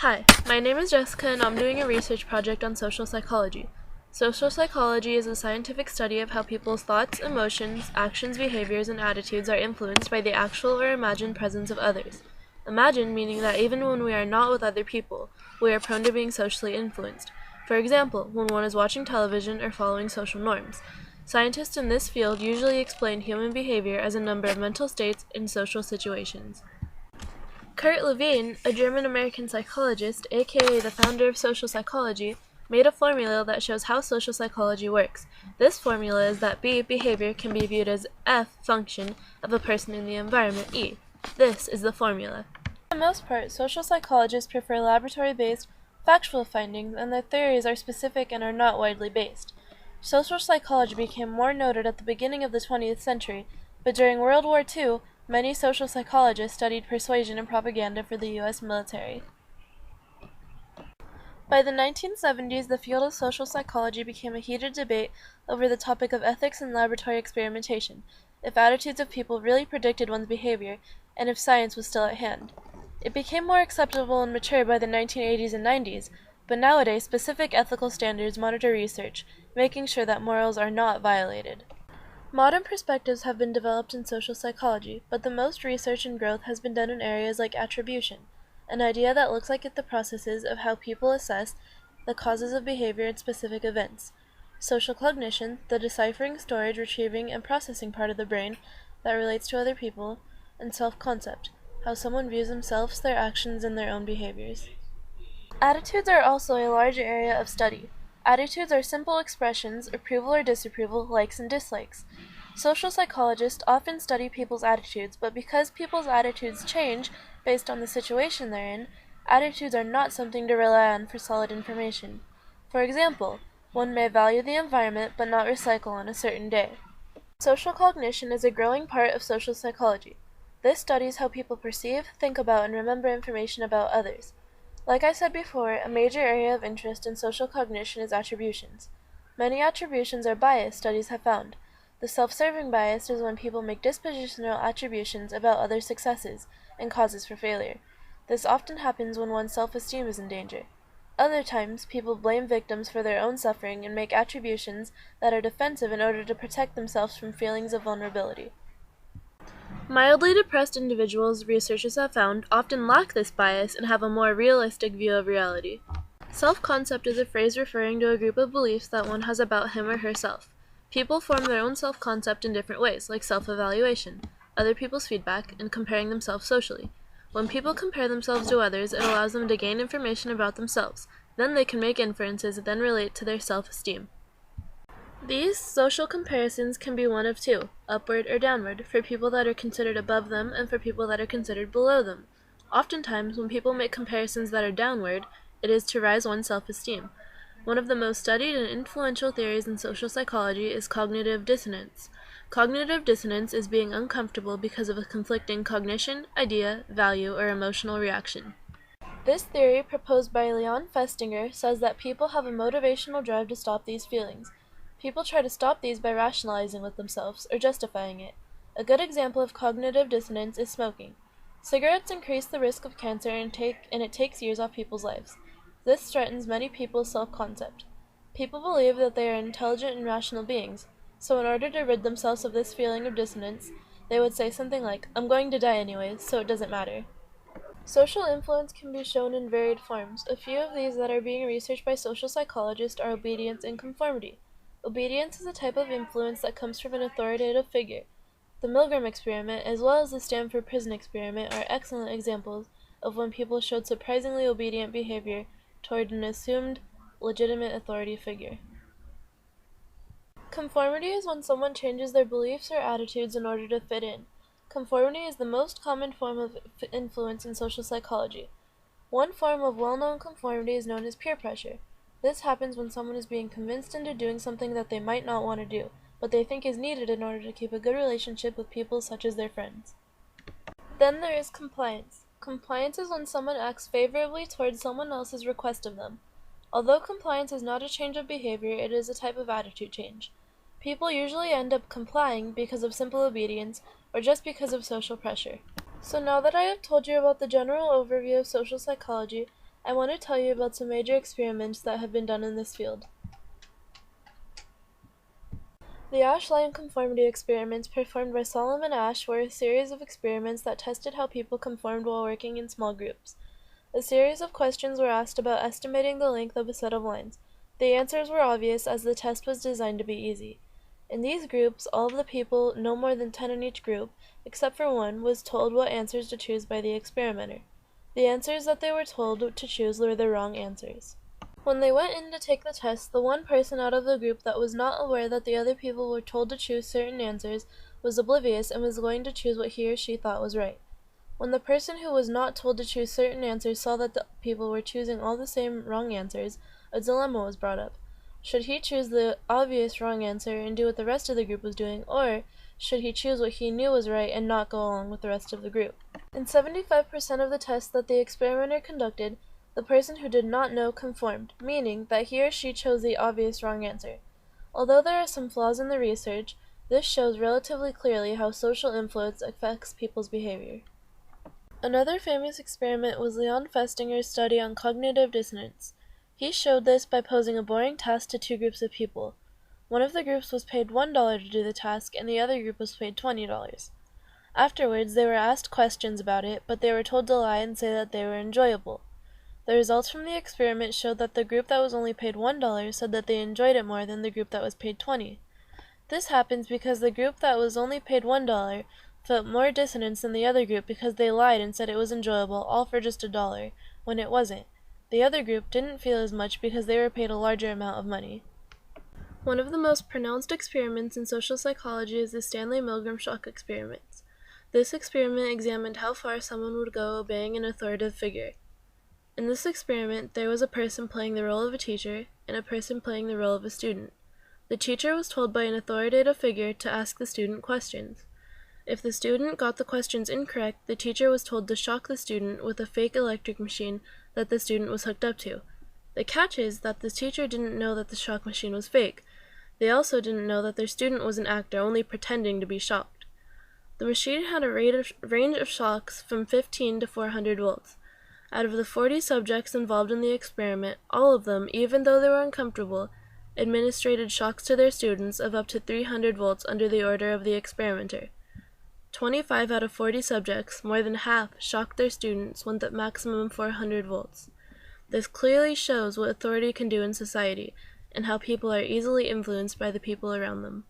Hi, my name is Jessica and I'm doing a research project on social psychology. Social psychology is a scientific study of how people's thoughts, emotions, actions, behaviors, and attitudes are influenced by the actual or imagined presence of others. Imagine meaning that even when we are not with other people, we are prone to being socially influenced. For example, when one is watching television or following social norms. Scientists in this field usually explain human behavior as a number of mental states in social situations. Kurt Lewin, a German-American psychologist, aka the founder of social psychology, made a formula that shows how social psychology works. This formula is that B, behavior, can be viewed as F, function, of a person in the environment, E. This is the formula. For the most part, social psychologists prefer laboratory-based, factual findings, and their theories are specific and are not widely based. Social psychology became more noted at the beginning of the 20th century, but during World War II, many social psychologists studied persuasion and propaganda for the U.S. military. By the 1970s, the field of social psychology became a heated debate over the topic of ethics in laboratory experimentation, if attitudes of people really predicted one's behavior, and if science was still at hand. It became more acceptable and mature by the 1980s and 90s, but nowadays specific ethical standards monitor research, making sure that morals are not violated. Modern perspectives have been developed in social psychology, but the most research and growth has been done in areas like attribution, an idea that looks at the processes of how people assess the causes of behavior in specific events. Social cognition, the deciphering, storage, retrieving, and processing part of the brain that relates to other people, and self-concept, how someone views themselves, their actions, and their own behaviors. Attitudes are also a large area of study. Attitudes are simple expressions, approval or disapproval, likes and dislikes. Social psychologists often study people's attitudes, but because people's attitudes change based on the situation they're in, attitudes are not something to rely on for solid information. For example, one may value the environment but not recycle on a certain day. Social cognition is a growing part of social psychology. This studies how people perceive, think about, and remember information about others. Like I said before, a major area of interest in social cognition is attributions. Many attributions are biased, studies have found. The self-serving bias is when people make dispositional attributions about other successes and causes for failure. This often happens when one's self-esteem is in danger. Other times, people blame victims for their own suffering and make attributions that are defensive in order to protect themselves from feelings of vulnerability. Mildly depressed individuals, researchers have found, often lack this bias and have a more realistic view of reality. Self-concept is a phrase referring to a group of beliefs that one has about him or herself. People form their own self-concept in different ways, like self-evaluation, other people's feedback, and comparing themselves socially. When people compare themselves to others, it allows them to gain information about themselves. Then they can make inferences that then relate to their self-esteem. These social comparisons can be one of two, upward or downward, for people that are considered above them and for people that are considered below them. Oftentimes, when people make comparisons that are downward, it is to raise one's self-esteem. One of the most studied and influential theories in social psychology is cognitive dissonance. Cognitive dissonance is being uncomfortable because of a conflicting cognition, idea, value, or emotional reaction. This theory, proposed by Leon Festinger, says that people have a motivational drive to stop these feelings. People try to stop these by rationalizing with themselves, or justifying it. A good example of cognitive dissonance is smoking. Cigarettes increase the risk of cancer and it takes years off people's lives. This threatens many people's self-concept. People believe that they are intelligent and rational beings, so in order to rid themselves of this feeling of dissonance, they would say something like, "I'm going to die anyways, so it doesn't matter." Social influence can be shown in varied forms. A few of these that are being researched by social psychologists are obedience and conformity. Obedience is a type of influence that comes from an authoritative figure. The Milgram experiment, as well as the Stanford prison experiment, are excellent examples of when people showed surprisingly obedient behavior toward an assumed legitimate authority figure. Conformity is when someone changes their beliefs or attitudes in order to fit in. Conformity is the most common form of influence in social psychology. One form of well-known conformity is known as peer pressure. This happens when someone is being convinced into doing something that they might not want to do, but they think is needed in order to keep a good relationship with people such as their friends. Then there is compliance. Compliance is when someone acts favorably towards someone else's request of them. Although compliance is not a change of behavior, it is a type of attitude change. People usually end up complying because of simple obedience or just because of social pressure. So now that I have told you about the general overview of social psychology, I want to tell you about some major experiments that have been done in this field. The Ash-Line conformity experiments performed by Solomon Asch were a series of experiments that tested how people conformed while working in small groups. A series of questions were asked about estimating the length of a set of lines. The answers were obvious as the test was designed to be easy. In these groups, all of the people, no more than 10 in each group, except for one, was told what answers to choose by the experimenter. The answers that they were told to choose were the wrong answers. When they went in to take the test, the one person out of the group that was not aware that the other people were told to choose certain answers was oblivious and was going to choose what he or she thought was right. When the person who was not told to choose certain answers saw that the people were choosing all the same wrong answers, a dilemma was brought up. Should he choose the obvious wrong answer and do what the rest of the group was doing, or should he choose what he knew was right and not go along with the rest of the group? In 75% of the tests that the experimenter conducted, the person who did not know conformed, meaning that he or she chose the obvious wrong answer. Although there are some flaws in the research, this shows relatively clearly how social influence affects people's behavior. Another famous experiment was Leon Festinger's study on cognitive dissonance. He showed this by posing a boring task to two groups of people. One of the groups was paid $1 to do the task, and the other group was paid $20. Afterwards, they were asked questions about it, but they were told to lie and say that they were enjoyable. The results from the experiment showed that the group that was only paid $1 said that they enjoyed it more than the group that was paid $20. This happens because the group that was only paid $1 felt more dissonance than the other group because they lied and said it was enjoyable all for just $1, when it wasn't. The other group didn't feel as much because they were paid a larger amount of money. One of the most pronounced experiments in social psychology is the Stanley Milgram shock experiments. This experiment examined how far someone would go obeying an authoritative figure. In this experiment, there was a person playing the role of a teacher and a person playing the role of a student. The teacher was told by an authoritative figure to ask the student questions. If the student got the questions incorrect, the teacher was told to shock the student with a fake electric machine that the student was hooked up to. The catch is that the teacher didn't know that the shock machine was fake. They also didn't know that their student was an actor only pretending to be shocked. The machine had a range of shocks from 15 to 400 volts. Out of the 40 subjects involved in the experiment, all of them, even though they were uncomfortable, administered shocks to their students of up to 300 volts under the order of the experimenter. 25 out of 40 subjects, more than half, shocked their students with a maximum 400 volts. This clearly shows what authority can do in society, and how people are easily influenced by the people around them.